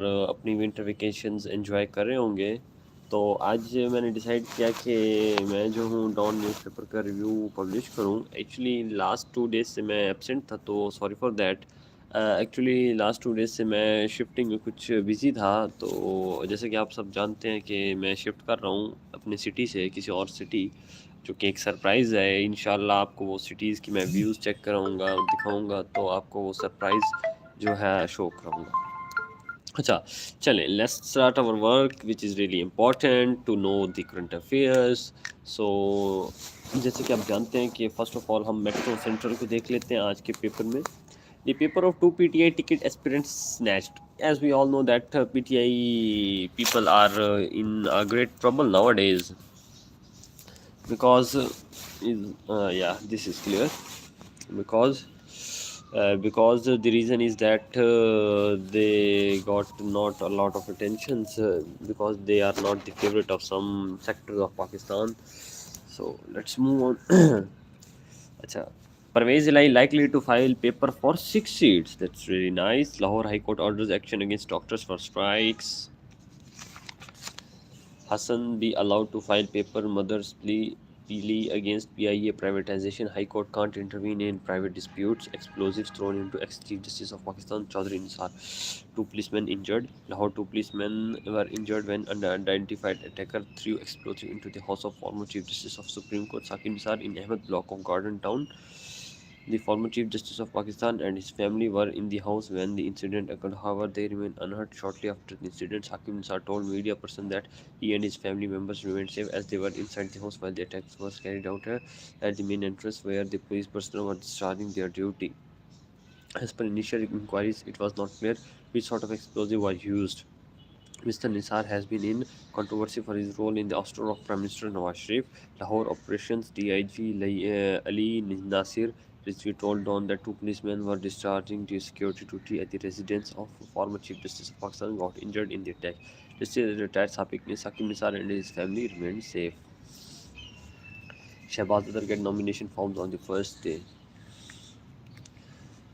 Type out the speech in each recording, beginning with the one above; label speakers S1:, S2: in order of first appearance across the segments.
S1: अपनी winter vacations enjoy कर रहे होंगे। तो आज मैंने डिसाइड किया कि मैं जो हूँ डॉन न्यूज़पेपर का रिव्यू पब्लिश करूँ। एक्चुअली लास्ट 2 डेज़ से मैं एब्सेंट था, तो sorry for that. Actually last 2 days से मैं शिफ्टिंग में कुछ बिज़ी था। तो जैसे कि आप सब जानते हैं कि मैं शिफ्ट कर रहा हूँ अपनी सिटी से किसी और सिटी, जो कि एक सरप्राइज़ है। इंशाल्लाह आपको वो सिटीज़ की मैं व्यूज़ चेक कराऊँगा, दिखाऊँगा, तो आपको वो सरप्राइज़ जो है शो कराऊँगा। अच्छा, चलें, let's start our work which is really important to know the current affairs. So जैसे कि आप जानते हैं कि फ़र्स्ट ऑफ ऑल हम मेट्रो सेंट्रल को देख लेते हैं आज के पेपर में। The paper of 2 PTI ticket aspirants snatched. As we all know that PTI people are in a great trouble nowadays because yeah, this is clear. because the reason is that they got not a lot of attentions because they are not the favorite of some sectors of Pakistan. So let's move on. Acha. Parvez Ilai likely to file paper for 6 seats. That's really nice. Lahore High Court orders action against doctors for strikes. Hassan be allowed to file paper mother's plea against PIA privatization. High Court can't intervene in private disputes. Explosives thrown into ex-Chief Justice of Pakistan Chaudhry Nisar. 2 policemen injured. Lahore 2 policemen were injured when an unidentified attacker threw explosive into the house of former Chief Justice of Supreme Court Saqib Nisar in Ahmed block of Garden Town. The former Chief Justice of Pakistan and his family were in the house when the incident occurred. However, they remained unhurt. Shortly after the incident, Hakim Nisar told media person that he and his family members remained safe as they were inside the house while the attacks was carried out at the main entrance where the police personnel were discharging their duty. As per initial inquiries, it was not clear which sort of explosive was used. Mr. Nisar has been in controversy for his role in the ouster of Prime Minister Nawaz Sharif. Lahore Operations DIG Ali Nasir recently told Dawn that 2 policemen were discharging their security duty at the residence of former Chief Justice of Pakistan got injured in the attack. Justice retired Sakim Nisar and his family remained safe. Shahbaz Adar get nomination forms on the first day.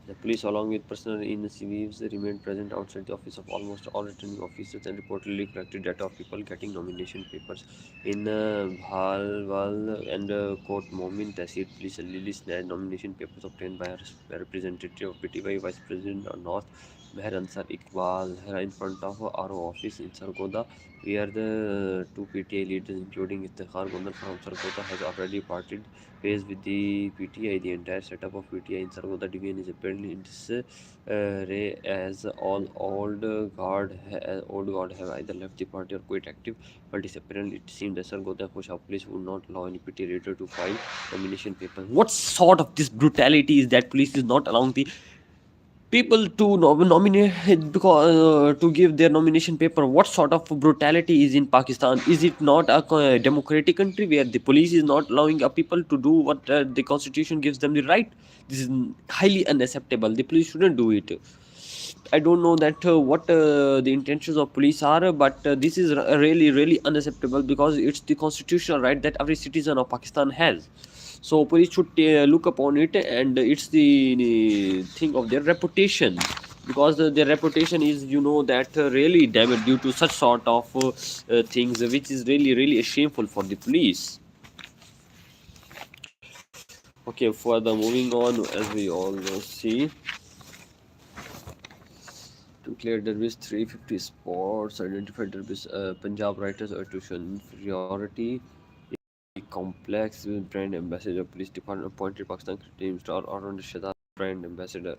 S1: The police, along with personnel in civils, remained present outside the office of almost all returning officers and reportedly collected data of people getting nomination papers. In Bhalwal and Court Momin Tehsil, police allegedly snatched nomination papers obtained by a representative of PTY Vice President of North Meher Ansar Iqbal in front of RO office in Sargodha, where the 2 PTI leaders, including Iftikhar Gondal from Sargodha, has already parted ways with the PTI. The entire setup of PTI in Sargodha division is apparently in disarray as all old guard have either left the party or quite active but disapparent. It seemed that Sargodha Khoshaw police would not allow any PTI leader to file nomination papers. What sort of this brutality is that police is not allowing the people to nominate because to give their nomination paper? What sort of brutality is in Pakistan? Is it not a democratic country where the police is not allowing people to do what the constitution gives them the right? This is highly unacceptable. The police shouldn't do it. I don't know that what the intentions of police are, but this is really unacceptable because it's the constitutional right that every citizen of Pakistan has. So police should look upon it, and it's the thing of their reputation, because their reputation is, that really damaged due to such sort of things, which is really shameful for the police. Okay, further moving on, as we all see. To clear Derby's 350 spots, identified Derby's Punjab writers are to show inferiority. The complex brand ambassador, police department appointed Pakistan team star Arun Shada brand ambassador.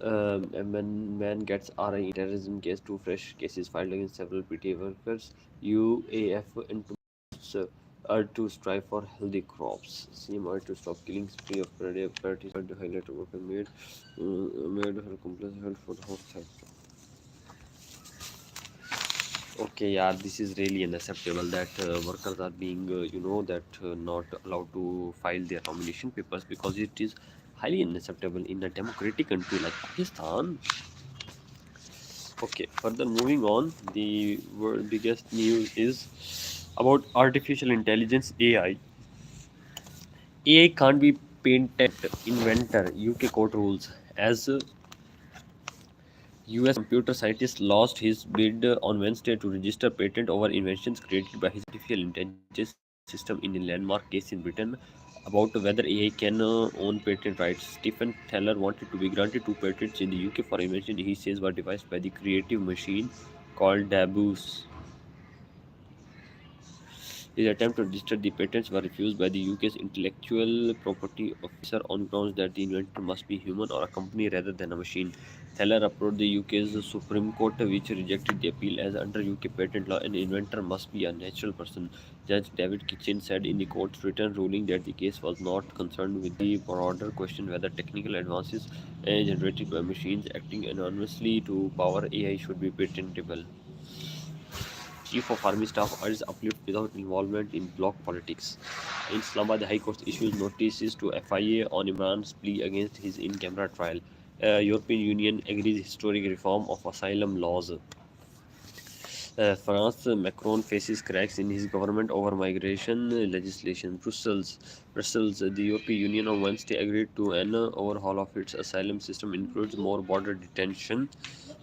S1: A man gets RI terrorism case. 2 fresh cases filed against several PTA workers. UAF into to strive for healthy crops. CM to stop killing spree of predators. The highlighter worker made her complaint held for the hostile. Okay, yeah, this is really unacceptable that workers are being, not allowed to file their nomination papers, because it is highly unacceptable in a democratic country like Pakistan. Okay, further moving on, the world biggest news is about artificial intelligence AI. AI can't be patented inventor. UK court rules as US computer scientist lost his bid on Wednesday to register patent over inventions created by his artificial intelligence system in a landmark case in Britain about whether AI can own patent rights. Stephen Teller wanted to be granted two patents in the UK for inventions he says were devised by the creative machine called Dabus. His attempt to register the patents were refused by the UK's intellectual property officer on grounds that the inventor must be human or a company rather than a machine. Teller approached the UK's Supreme Court, which rejected the appeal as under UK patent law, an inventor must be a natural person. Judge David Kitchen said in the court's written ruling that the case was not concerned with the broader question whether technical advances generated by machines acting anonymously to power AI should be patentable. Chief of Army Staff urges uplift without involvement in bloc politics. In Islamabad, the High Court issues notices to FIA on Imran's plea against his in-camera trial. European Union agrees historic reform of asylum laws. France, Macron faces cracks in his government over migration legislation. Brussels, the European Union on Wednesday agreed to an overhaul of its asylum system, includes more border detention.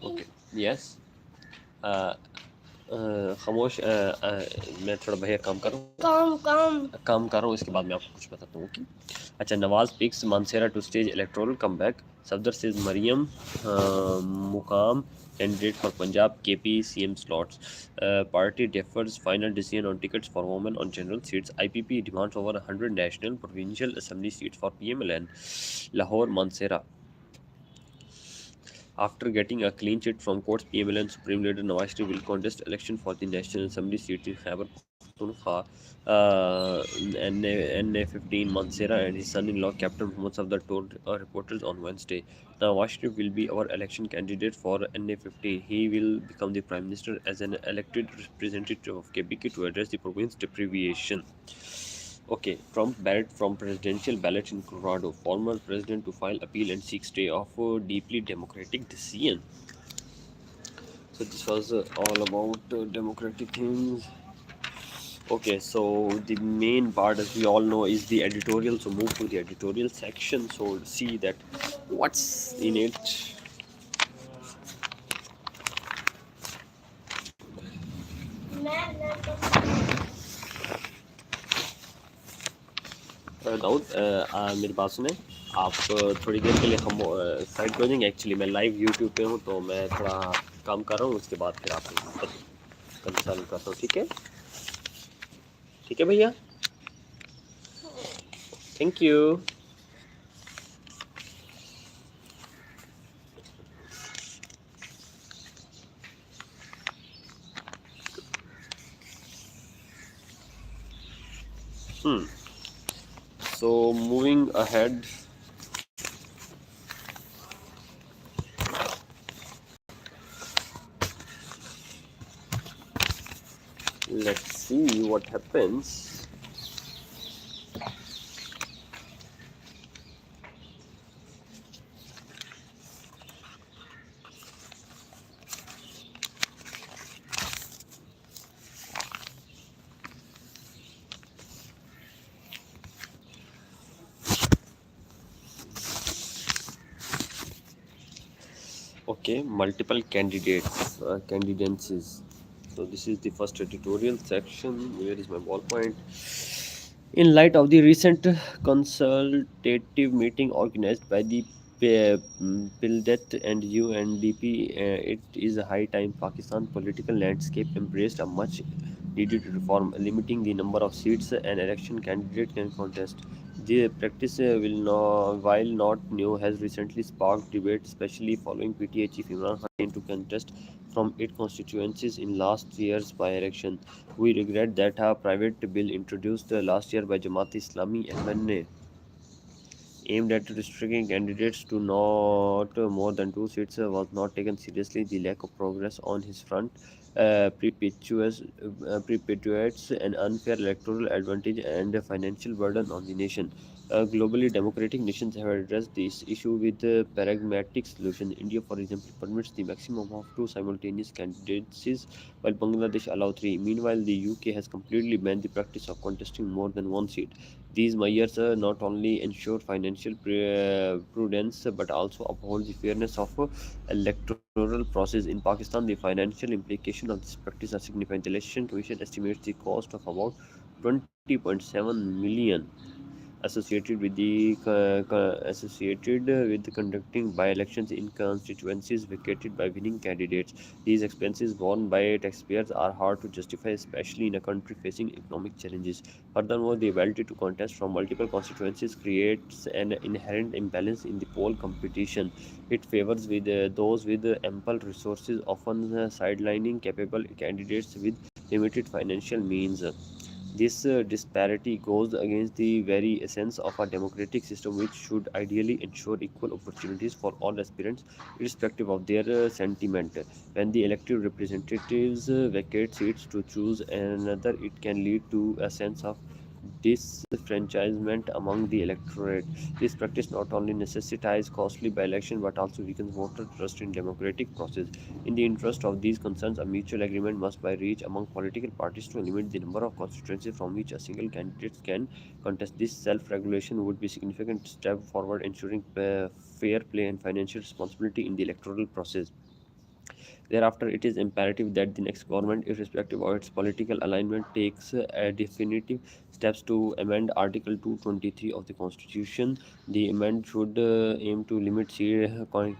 S1: Okay, yes. Uh, खामोश मैं थोड़ा भैया काम करूँ काम कर रहा हूँ इसके बाद मैं आपको कुछ बताता हूँ ओके अच्छा Nawaz picks Mansehra to stage electoral comeback Safdar says Maryam मुकाम candidate for Punjab KP CM slots. Party defers final decision on tickets for women on general seats. IPP demands over 100 national provincial assembly seats for PMLN. Lahore Mansehra. After getting a clean sheet from courts, PML and Supreme Leader Nawaz Sharif will contest election for the National Assembly seat in Khyber Pakhtunkhwa. NA15 Mansehra and his son-in-law Captain Muhammad Safdar told reporters on Wednesday. Nawaz Sharif will be our election candidate for NA15. He will become the Prime Minister as an elected representative of KPK to address the province's deprivation. Okay, Trump barred from presidential ballot in Colorado. Former president to file appeal and seek stay of a deeply democratic decision. So this was all about democratic things. Okay, so the main part, as we all know, is the editorial. So move to the editorial section. So see that what's in it. Dawood मेरी बात सुने आप थोड़ी देर के लिए हम side हो जाएंगे एक्चुअली मैं लाइव यूट्यूब पे हूँ तो मैं थोड़ा काम कर रहा हूँ उसके बाद फिर आपको कंसल्ट करता हूँ ठीक है भैया thank you So moving ahead, let's see what happens. Okay, multiple candidacies. So this is the first editorial section. Where is my ballpoint? In light of the recent consultative meeting organized by the PILDET and UNDP, it is a high time Pakistan political landscape embraced a much needed reform, limiting the number of seats an election candidate can contest. The practice, while not new, has recently sparked debate, especially following PTA chief Imran Khan to contest from its constituencies in last year's by-election. We regret that a private bill introduced last year by Jamaat-e-Islami (MNA) aimed at restricting candidates to not more than two seats was not taken seriously. The lack of progress on his front perpetuates an unfair electoral advantage and a financial burden on the nation. Globally, democratic nations have addressed this issue with pragmatic solutions. India, for example, permits the maximum of two simultaneous candidacies, while Bangladesh allow three. Meanwhile, the UK has completely banned the practice of contesting more than one seat. These measures not only ensure financial prudence but also uphold the fairness of electoral process. In Pakistan, the financial implications of this practice are significant. The Election Commission estimates the cost of about 20.7 million associated with conducting by-elections in constituencies vacated by winning candidates. These expenses borne by taxpayers are hard to justify, especially in a country facing economic challenges. Furthermore, the ability to contest from multiple constituencies creates an inherent imbalance in the poll competition. It favors those with ample resources, often sidelining capable candidates with limited financial means. This disparity goes against the very essence of a democratic system, which should ideally ensure equal opportunities for all aspirants, irrespective of their sentiment. When the elected representatives vacate seats to choose another, it can lead to a sense of disfranchisement among the electorate. This practice not only necessitates costly by-election but also weakens voter trust in democratic process. In the interest of these concerns, a mutual agreement must be reached among political parties to limit the number of constituencies from which a single candidate can contest. This self-regulation would be a significant step forward, ensuring fair play and financial responsibility in the electoral process. Thereafter, it is imperative that the next government, irrespective of its political alignment, takes definitive steps to amend Article 223 of the Constitution. The amendment should aim to limit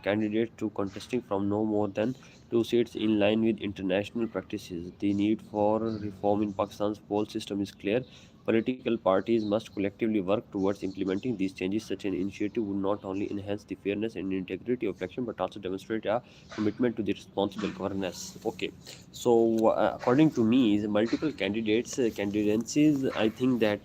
S1: candidates to contesting from no more than two seats in line with international practices. The need for reform in Pakistan's poll system is clear. Political parties must collectively work towards implementing these changes. Such an initiative would not only enhance the fairness and integrity of election but also demonstrate a commitment to the responsible governance. Okay, so according to me, the multiple candidacies, I think that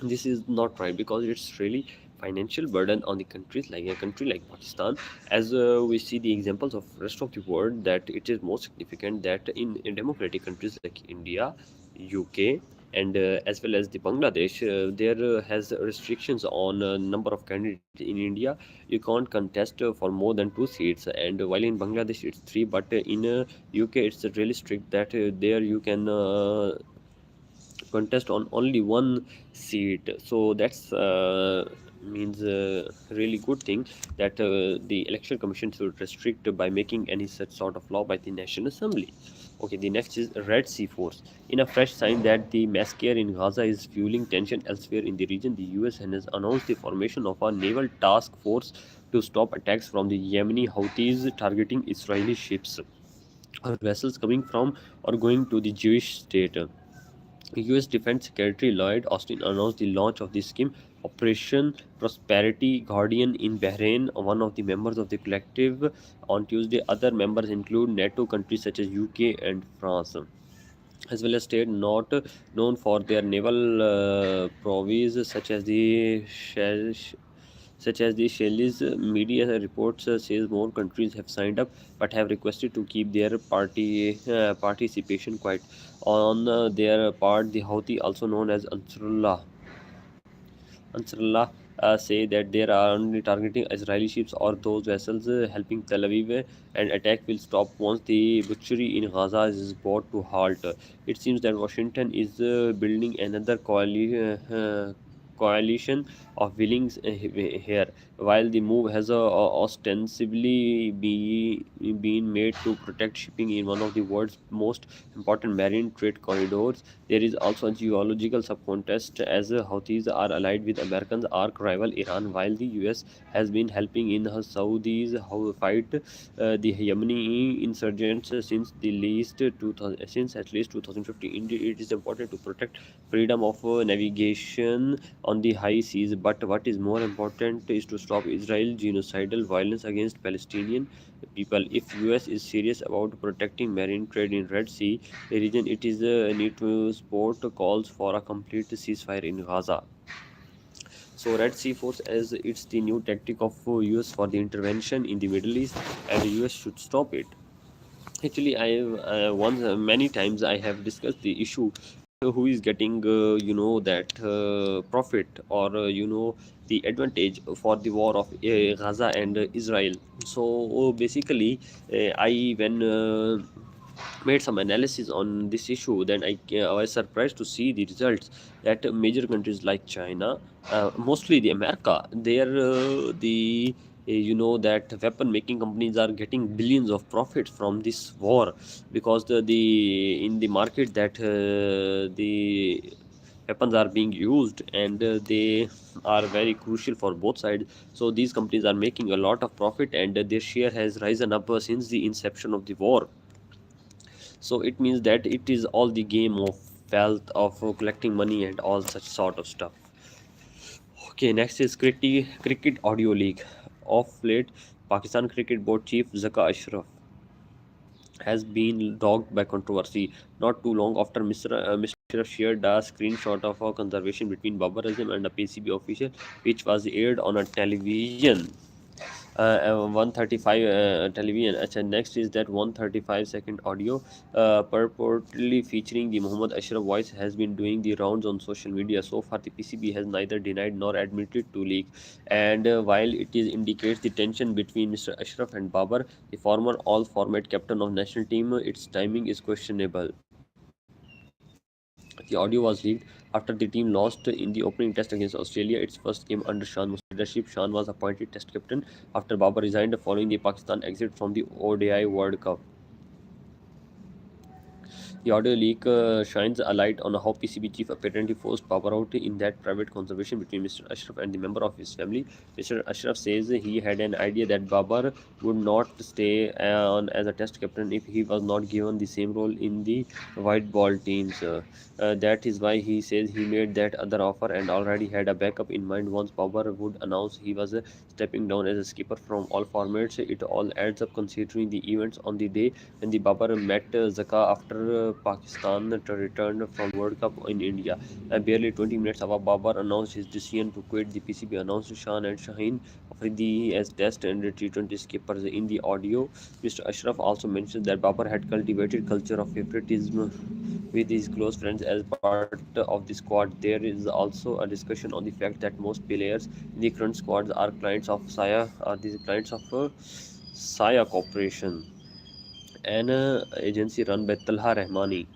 S1: this is not right because it's really financial burden on the countries like a country like Pakistan. As we see the examples of rest of the world, that it is more significant that in democratic countries like India, UK, and as well as the Bangladesh, there has restrictions on number of candidates. In India, you can't contest for more than two seats, and while in Bangladesh it's three, but in UK it's really strict that there you can contest on only one seat. So that's means really good thing that the election commission should restrict by making any such sort of law by the National Assembly. Okay, the next is Red Sea Force. In a fresh sign that the massacre in Gaza is fueling tension elsewhere in the region, the US has announced the formation of a naval task force to stop attacks from the Yemeni Houthis targeting Israeli ships or vessels coming from or going to the Jewish state. US Defense Secretary Lloyd Austin announced the launch of the scheme, Operation Prosperity Guardian in Bahrain, one of the members of the collective, on Tuesday. Other members include NATO countries such as UK and France, as well as states not known for their naval prowess, such as the Shelly's. Media reports says more countries have signed up but have requested to keep their participation quiet. On their part, the Houthi, also known as Ansarullah, say that they are only targeting Israeli ships or those vessels helping Tel Aviv, and attack will stop once the butchery in Gaza is brought to halt. It seems that Washington is building another coalition of willings here. While the move has ostensibly been made to protect shipping in one of the world's most important marine trade corridors, there is also a geological subcontext, as Houthis are allied with Americans' arch rival Iran, while the US has been helping in her Saudis fight the Yemeni insurgents since at least 2015. Indeed, it is important to protect freedom of navigation on the high seas, but what is more important is to stop Israel's genocidal violence against Palestinian people. If US is serious about protecting marine trade in Red Sea region, it is need to support calls for a complete ceasefire in Gaza. So Red Sea Force, as it's the new tactic of US for the intervention in the Middle East, and the US should stop it. Actually, I have once many times I have discussed the issue who is getting that profit, or the advantage for the war of Gaza and Israel. So basically, I when made some analysis on this issue, then I was surprised to see the results that major countries like China, mostly the America, that weapon making companies are getting billions of profits from this war, because the in the market that the weapons are being used, and they are very crucial for both sides. So these companies are making a lot of profit, and their share has risen up since the inception of the war. So it means that it is all the game of wealth, of collecting money and all such sort of stuff. Okay, next is cricket audio leak. Of late, Pakistan Cricket Board chief Zaka Ashraf has been dogged by controversy. Not too long after Mr. Ashraf shared a screenshot of a conversation between Babar Azim and a PCB official, which was aired on a television. 135 television. And next is that 135-second audio purportedly featuring the Muhammad Ashraf voice has been doing the rounds on social media. So far, the PCB has neither denied nor admitted to leak. And while it is indicates the tension between Mr. Ashraf and Babar, the former all-format captain of national team, its timing is questionable. The audio was leaked after the team lost in the opening test against Australia, its first game under Shan Mustafa's leadership. Shan was appointed test captain after Babar resigned following the Pakistan exit from the ODI World Cup. The audio leak shines a light on how PCB chief apparently forced Babar out in that private conversation between Mr. Ashraf and the member of his family. Mr. Ashraf says he had an idea that Babar would not stay on as a test captain if he was not given the same role in the white ball teams. That is why he says he made that other offer and already had a backup in mind once Babar would announce he was stepping down as a skipper from all formats. It all adds up considering the events on the day when the Babar met Zaka after Pakistan returned from World Cup in India. Barely 20 minutes after Babar announced his decision to quit, the PCB announced Shan and Shaheen Afridi as Test and T20 skippers. In the audio, Mr. Ashraf also mentions that Babar had cultivated culture of favoritism with his close friends as part of the squad. There is also a discussion on the fact that most players in the current squads are clients of Saya Corporation, an agency run by Talha Rahmani.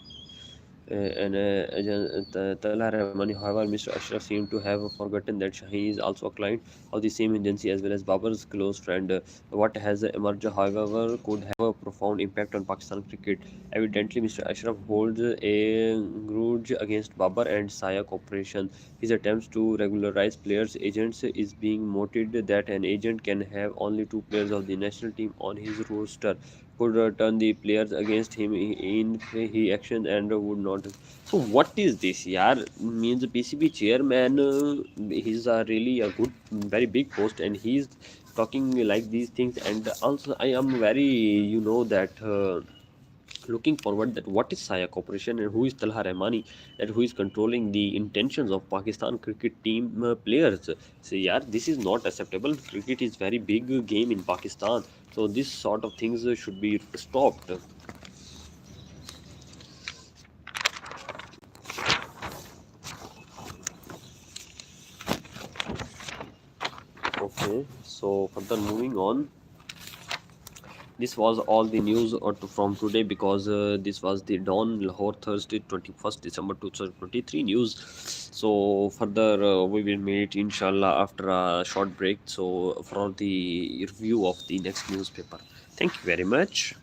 S1: Talha Rahmani. However, Mr. Ashraf seemed to have forgotten that Shaheen is also a client of the same agency as well as Babar's close friend. What has emerged, however, could have a profound impact on Pakistan cricket. Evidently, Mr. Ashraf holds a grudge against Babar and Saya Corporation. His attempts to regularize players' agents is being noted that an agent can have only two players of the national team on his roster, could turn the players against him in he actions and would not. So what is this? Yeah, means the PCB chairman. He's a really a good, very big post, and he's talking like these things. And also, I am very that. Looking forward that what is Saya Corporation and who is Talha Rahmani, that who is controlling the intentions of Pakistan cricket team players. So yeah, this is not acceptable. Cricket is very big game in Pakistan, so this sort of things should be stopped. Okay, so further moving on, this was all the news from today, because this was the Dawn Lahore Thursday 21st December 2023 news. So further we will meet inshallah after a short break, so for the review of the next newspaper. Thank you very much.